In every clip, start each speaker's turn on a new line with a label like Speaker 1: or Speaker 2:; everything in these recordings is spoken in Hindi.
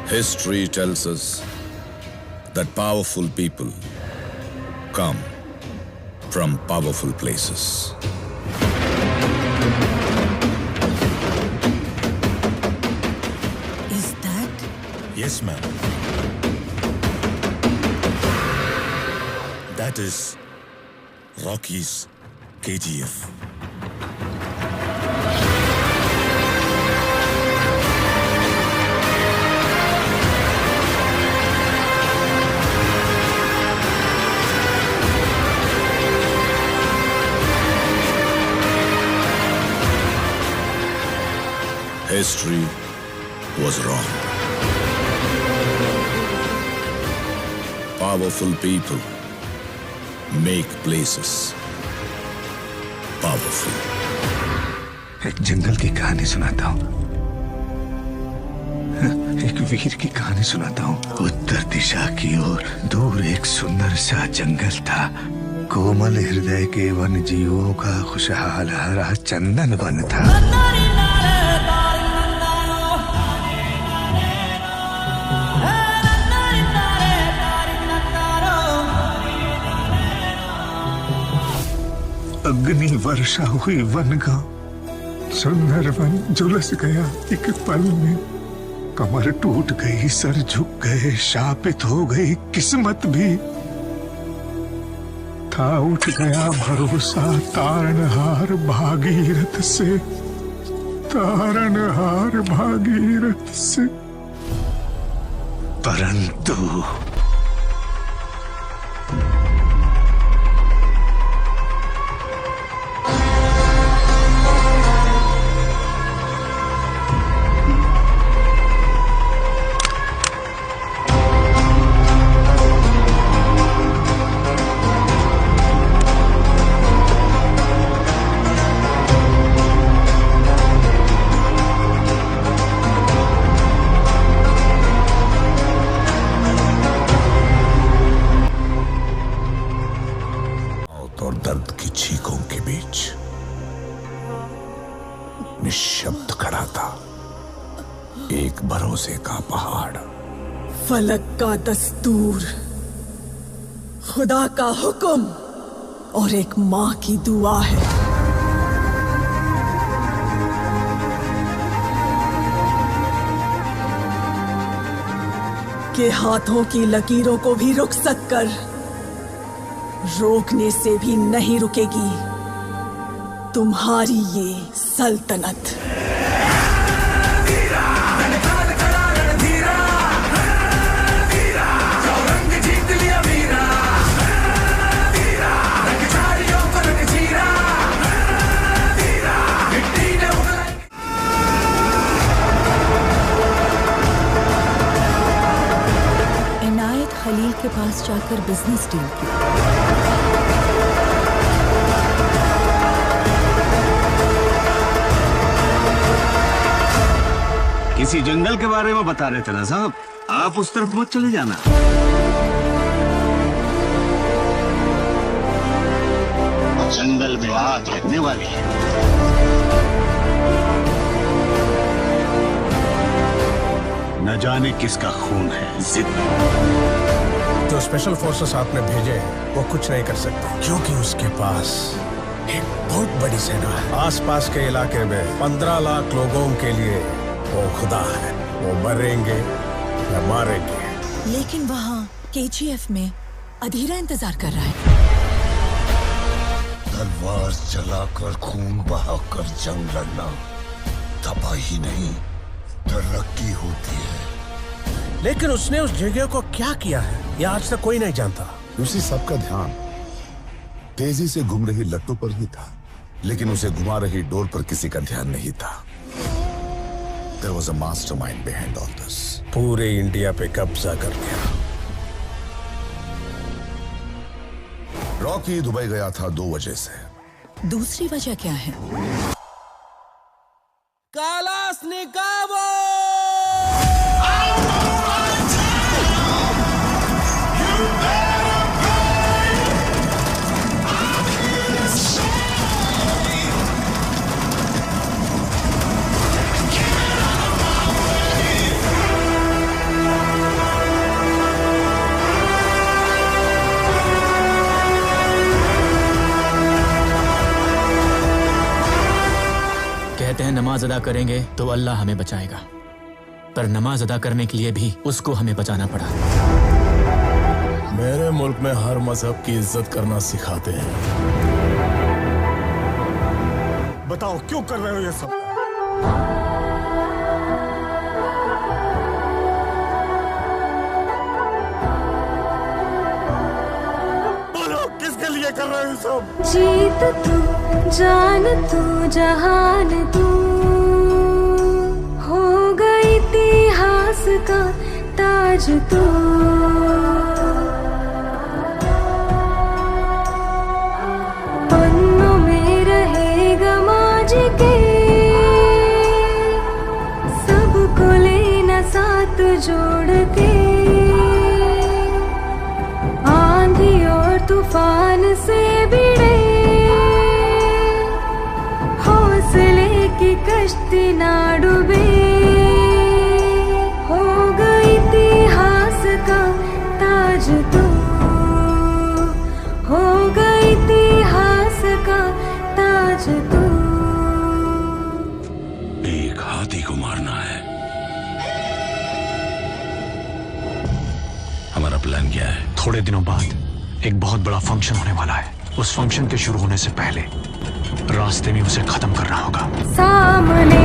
Speaker 1: History tells us that powerful people come from powerful places.
Speaker 2: Is that?
Speaker 3: Yes, ma'am. That is Rocky's KGF.
Speaker 1: History was wrong. Powerful people make places powerful.
Speaker 4: एक जंगल की कहानी सुनाता हूँ। एक वीर की कहानी सुनाता हूँ। उत्तर दिशा की ओर दूर एक सुंदर सा जंगल था। कोमल हृदय के वन जीवों का खुशहाल हरा चंदन वन था। अग्नि वर्षा हुई वन का सुंदर वन झुलस गया एक पल में। कमर टूट गई, सर झुक गए, शापित हो गई किस्मत भी। था उठ गया भरोसा तारणहार भागीरथ से, तारणहार भागीरथ से। परंतु
Speaker 1: और दर्द की चीखों के बीच निशब्द खड़ा था एक भरोसे का पहाड़।
Speaker 2: फलक का दस्तूर, खुदा का हुक्म और एक माँ की दुआ है। के हाथों की लकीरों को भी रुखसत कर, रोकने से भी नहीं रुकेगी तुम्हारी ये सल्तनत।
Speaker 5: इनायत खलील के पास जाकर बिजनेस डील की।
Speaker 4: किसी जंगल के बारे में बता रहे थे ना साहब, आप उस तरफ मत चले जाना। जंगल में आग लगने वाली है। न जाने किसका खून है। जिद
Speaker 6: जो स्पेशल फोर्सेस आपने भेजे वो कुछ नहीं कर सकते, क्योंकि उसके पास एक बहुत बड़ी सेना है। आसपास के इलाके में 15 लाख लोगों के लिए वो खुदा है। वो मरेंगे या मारेंगे।
Speaker 5: लेकिन वहाँ केजीएफ में अधीरा इंतजार कर रहा है।
Speaker 1: तलवार चलाकर खून बहाकर जंग लड़ना तबाही नहीं, तरक्की होती है।
Speaker 6: लेकिन उसने उस जगह को क्या किया है ये आज तक कोई नहीं जानता।
Speaker 7: उसी सबका ध्यान तेजी से घूम रही लट्टू पर ही था, लेकिन उसे घुमा रही डोर पर किसी का ध्यान नहीं था। There was a mastermind behind all this.
Speaker 6: पूरे इंडिया पे कब्जा कर लिया।
Speaker 7: रॉकी दुबई गया था 2 वजह से।
Speaker 5: दूसरी वजह क्या है?
Speaker 6: कालास निकाबो!
Speaker 8: हैं नमाज अदा करेंगे तो अल्लाह हमें बचाएगा, पर नमाज अदा करने के लिए भी उसको हमें बचाना पड़ा।
Speaker 6: मेरे मुल्क में हर मजहब की इज्जत करना सिखाते हैं। बताओ क्यों कर रहे हो ये सब? बोलो किसके लिए कर रहे हो ये सब?
Speaker 9: जीत तू, जान तू, जहान तू, हो गई इतिहास का ताज तू। पन्नों में रहेगा माजी के, सबको लेना साथ जोड़ के। आंधी और तूफान से भिड़े हौसले की कश्ती ना डूबे। हो गई इतिहास का ताज तू, हो गई इतिहास का ताज तू।
Speaker 3: एक हाथी को मारना है। हमारा प्लान क्या है?
Speaker 10: थोड़े दिनों बाद एक बहुत बड़ा फंक्शन होने वाला है। उस फंक्शन के शुरू होने से पहले रास्ते में उसे खत्म करना होगा।
Speaker 9: सामने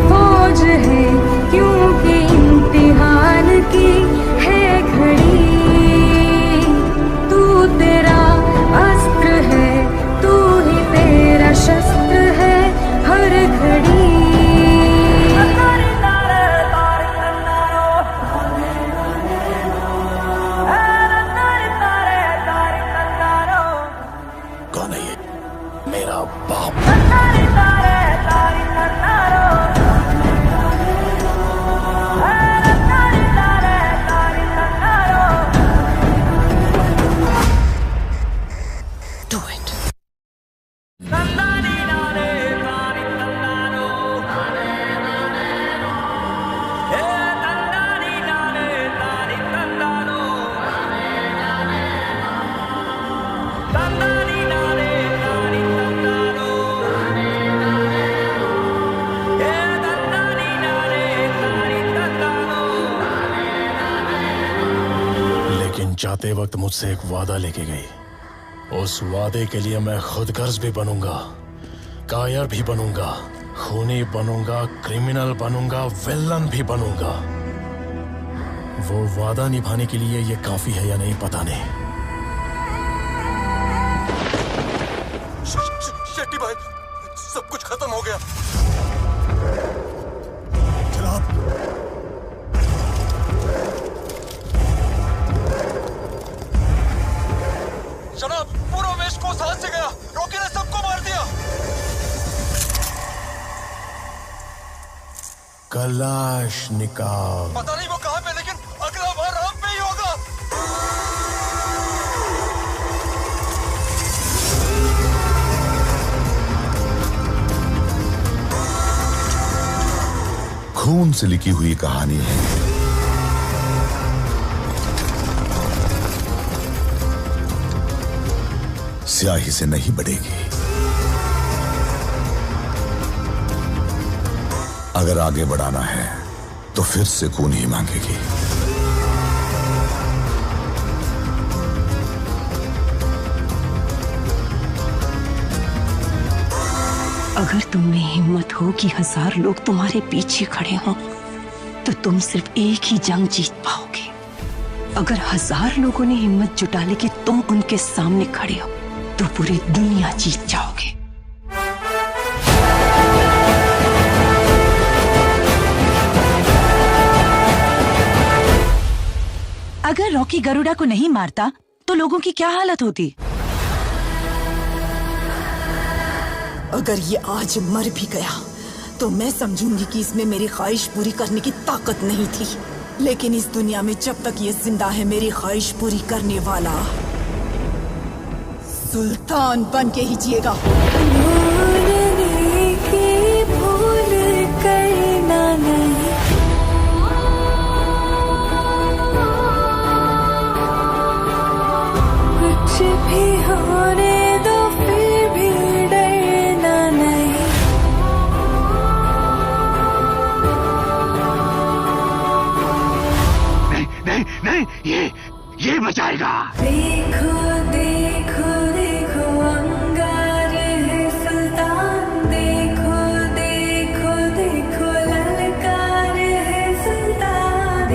Speaker 9: फौज है क्योंकि इम्तिहान की है घड़ी। तू तेरा अस्त्र है, तू ही तेरा शस्त्र है हर घड़ी।
Speaker 6: कौन है ये? मेरा बाप।
Speaker 2: Do it.
Speaker 6: लेकिन जाते वक्त मुझसे एक वादा लेके गई। उस वादे के लिए मैं खुद गर्ज भी बनूंगा, कायर भी बनूंगा, खूनी बनूंगा, क्रिमिनल बनूंगा, विलन भी बनूंगा। वो वादा निभाने के लिए ये काफी है या नहीं पता नहीं। शेट्टी भाई, सब कुछ खत्म हो गया। जनाब, जनाब, पूरा वेस्ट कोस्ट हाथ से गया। रॉकी ने सबको मार दिया। कलाशनिकोव। पता नहीं वो कहां पे, लेकिन अगला बार हम पे ही होगा।
Speaker 7: खून से लिखी हुई कहानी है। स्याही से नहीं बढ़ेगी। अगर आगे बढ़ाना है तो फिर से खून ही मांगेगी।
Speaker 5: अगर तुम में हिम्मत हो कि 1000 लोग तुम्हारे पीछे खड़े हों तो तुम सिर्फ एक ही जंग जीत पाओगे। अगर 1000 लोगों ने हिम्मत जुटा ली कि तुम उनके सामने खड़े हो तो पूरी दुनिया जीत जाओगे।
Speaker 2: अगर रॉकी गरुड़ा को नहीं मारता तो लोगों की क्या हालत होती? अगर ये आज मर भी गया तो मैं समझूंगी कि इसमें मेरी ख्वाहिश पूरी करने की ताकत नहीं थी। लेकिन इस दुनिया में जब तक ये जिंदा है, मेरी ख्वाहिश पूरी करने वाला सुल्तान बन के ही जिएगा।
Speaker 9: भूल करना नहीं, कुछ भी होने दो फिर भी डरना नहीं।
Speaker 10: जाएगा।
Speaker 9: देखो देखो देखो अंगार है सुल्तान, देखो देखो देखो ललकार है सुल्तान।